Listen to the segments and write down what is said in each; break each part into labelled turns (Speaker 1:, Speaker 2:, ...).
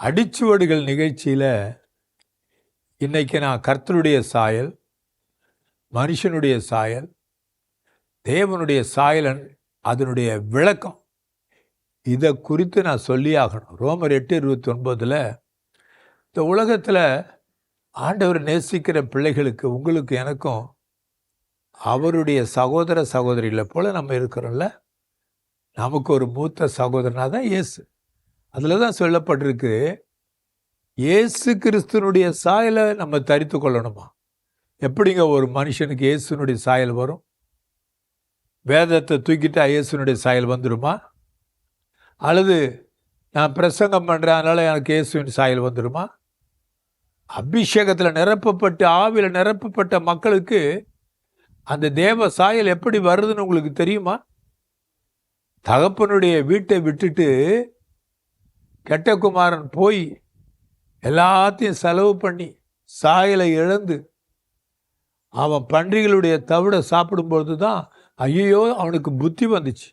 Speaker 1: அடிச்சுவடுகள் நிகழ்ச்சியில் இன்னைக்கு நான் கர்த்தருடைய சாயல், மனுஷனுடைய சாயல், தேவனுடைய சாயலன், அதனுடைய விளக்கம், இதை குறித்து நான் சொல்லி ஆகணும். ரோமர் 8:29 இந்த உலகத்தில் ஆண்டவர் நேசிக்கிற பிள்ளைகளுக்கு, உங்களுக்கு எனக்கும் அவருடைய சகோதர சகோதரிகளை போல் நம்ம இருக்கிறோம்ல. நமக்கு ஒரு மூத்த சகோதரனாக தான் இயேசு. அதில் தான் சொல்லப்பட்டிருக்கு, இயேசு கிறிஸ்துனுடைய சாயலை நம்ம தரித்து கொள்ளணுமா. எப்படிங்க ஒரு மனுஷனுக்கு இயேசுனுடைய சாயல் வரும்? வேதத்தை தூக்கிட்டா இயேசுனுடைய சாயல் வந்துடுமா? அல்லது நான் பிரசங்கம் பண்ணுறேன் அதனால் எனக்கு இயேசுவின் சாயல் வந்துடுமா? அபிஷேகத்தில் நிரப்பப்பட்டு ஆவியில் நிரப்பப்பட்ட மக்களுக்கு அந்த தேவ சாயல் எப்படி வருதுன்னு உங்களுக்கு தெரியுமா? தகப்பனுடைய வீட்டை விட்டுட்டு கெட்ட குமாரன் போய் எல்லாத்தையும் செலவு பண்ணி சாயலை இழந்து அவன் பன்றிகளுடைய தவிட சாப்பிடும்பொழுது தான் ஐயோ அவனுக்கு புத்தி வந்துச்சு.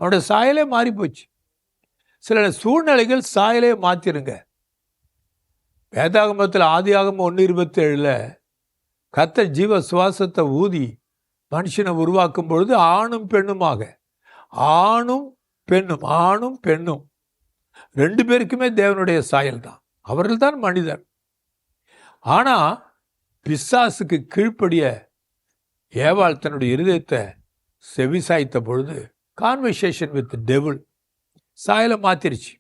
Speaker 1: அவனுடைய சாயலே மாறி போச்சு. சில சூழ்நிலைகள் சாயலே மாற்றிருங்க. வேதாகமத்தில் ஆதியாகமம் 1:27 கர்த்தர் ஜீவ சுவாசத்தை ஊதி மனுஷனை உருவாக்கும் பொழுது ஆணும் பெண்ணுமாக, ஆணும் பெண்ணும் 2 பேருக்குமே தேவனுடைய சாயல் தான். அவர்கள் தான் மனிதர். ஆனால் பிசாசுக்கு கீழ்ப்படிய ஏவாள் தன்னுடைய இருதயத்தை செவிசாய்த்த பொழுது கான்வர்சேஷன் வித் டெவில் சாயலை மாத்திருச்சு.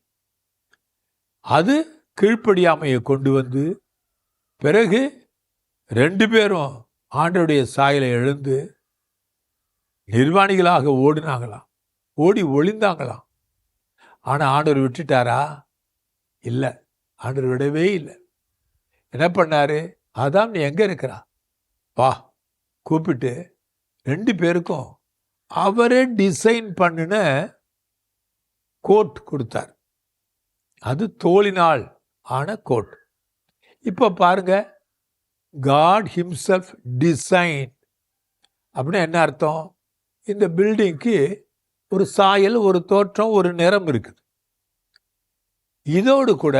Speaker 1: அது கீழ்ப்படியாமையை கொண்டு வந்து பிறகு 2 பேரும் ஆண்டவருடைய சாயலை எழுந்து நிர்வாணிகளாக ஓடினாங்களாம், ஓடி ஒளிந்தாங்களாம். ஆனால் ஆண்டவர் விட்டுட்டாரா? இல்லை, ஆண்டவர் விடவே இல்லை. என்ன பண்ணாரு? அதான் நீ எங்கே இருக்கிறா வா கூப்பிட்டு 2 பேருக்கும் அவரே டிசைன் பண்ணின கோட் கொடுத்தார். அது தோளினால் ஆன கோட். இப்போ பாருங்க, காட் ஹிம்செல்ஃப் டிசைன் அப்படின்னா என்ன அர்த்தம்? இந்த பில்டிங்க்கு ஒரு சாயல், ஒரு தோற்றம், ஒரு நிறம் இருக்குது. இதோடு கூட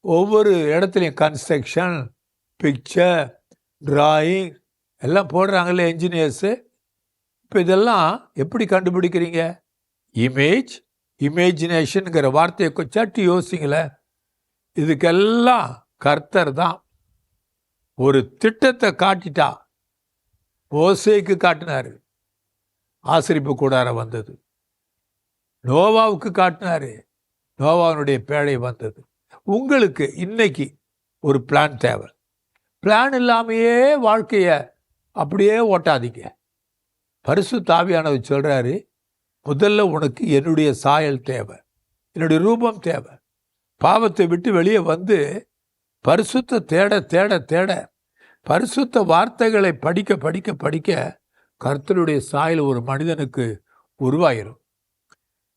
Speaker 1: ஒவ்வொரு இடத்துலையும் கன்ஸ்ட்ரக்ஷன், பிக்சர், டிராயிங் எல்லாம் போடுறாங்கல்ல என்ஜினியர்ஸு. இப்போ இதெல்லாம் எப்படி கண்டுபிடிக்கிறீங்க? இமேஜினேஷனுங்கிற வார்த்தையை கொஞ்சாட்டி யோசிங்களேன். இதுக்கெல்லாம் கர்த்தர் தான் ஒரு திட்டத்தை காட்டிட்டா. மோசேக்கு காட்டினாரு, ஆசரிப்பு கூடாரம் வந்தது. நோவாவுக்கு காட்டினாரு, நோவாவுடைய பேழை வந்தது. உங்களுக்கு இன்னைக்கு ஒரு பிளான் தேவை. பிளான் இல்லாமையே வாழ்க்கையை அப்படியே ஓட்டாதீங்க. பரிசுத்த ஆவியானவர் சொல்கிறாரு, முதல்ல உனக்கு என்னுடைய சாயல் தேவை, என்னுடைய ரூபம் தேவை. பாவத்தை விட்டு வெளியே வந்து பரிசுத்த தேட தேட தேட, பரிசுத்த வார்த்தைகளை படிக்க படிக்க படிக்க கர்த்தருடைய சாயல் ஒரு மனிதனுக்கு உருவாயிரும்.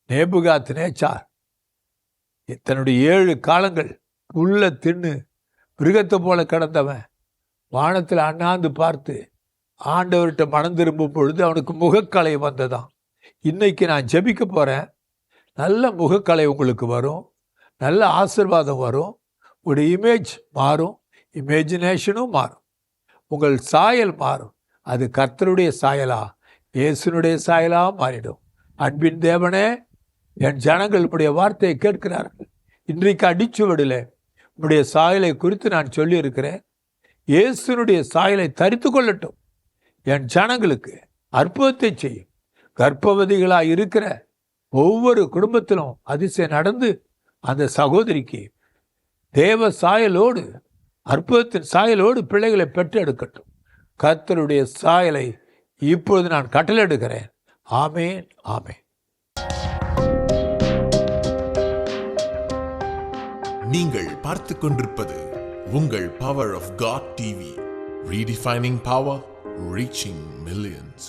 Speaker 1: நேபுகாத் நேச்சார் தன்னுடைய 7 காலங்கள் உள்ள தின்னு மிருகத்தை போல கிடந்தவன் வானத்தில் அண்ணாந்து பார்த்து ஆண்டவர்கிட்ட மனம் திரும்பும் பொழுது அவனுக்கு முகக்கலை வந்ததான். இன்னைக்கு நான் ஜெபிக்க போகிறேன், நல்ல முகக்கலை உங்களுக்கு வரும், நல்ல ஆசீர்வாதம் வரும், உங்களுடைய இமேஜ் மாறும், இமேஜினேஷனும் மாறும், உங்கள் சாயல் மாறும். அது கர்த்தருடைய சாயலா, இயேசுனுடைய சாயலா மாறிடும். அன்பின் தேவனே, என் ஜனங்கள் உடைய வார்த்தையை கேட்கிறார்கள். இன்றைக்கு அடிச்சுவடில் உடைய சாயலை குறித்து நான் சொல்லியிருக்கிறேன். இயேசுனுடைய சாயலை தரித்து கொள்ளட்டும். என் ஜனங்களுக்கு அற்புதத்தை செய்யும். கர்ப்பவதிகளாக இருக்கிற ஒவ்வொரு குடும்பத்திலும் அதிசயம் நடந்து அந்த சகோதரிக்கு தேவ சாயலோடு, அற்புதத்தின் சாயலோடு பிள்ளைகளை பெற்றெடுக்கட்டும். கர்த்தருடைய சாயலை இப்பொழுது நான் கட்டளையிடுகிறேன். ஆமேன், ஆமேன்.
Speaker 2: நீங்கள் பார்த்து கொண்டிருப்பது உங்கள் power of God TV, redefining power, reaching millions.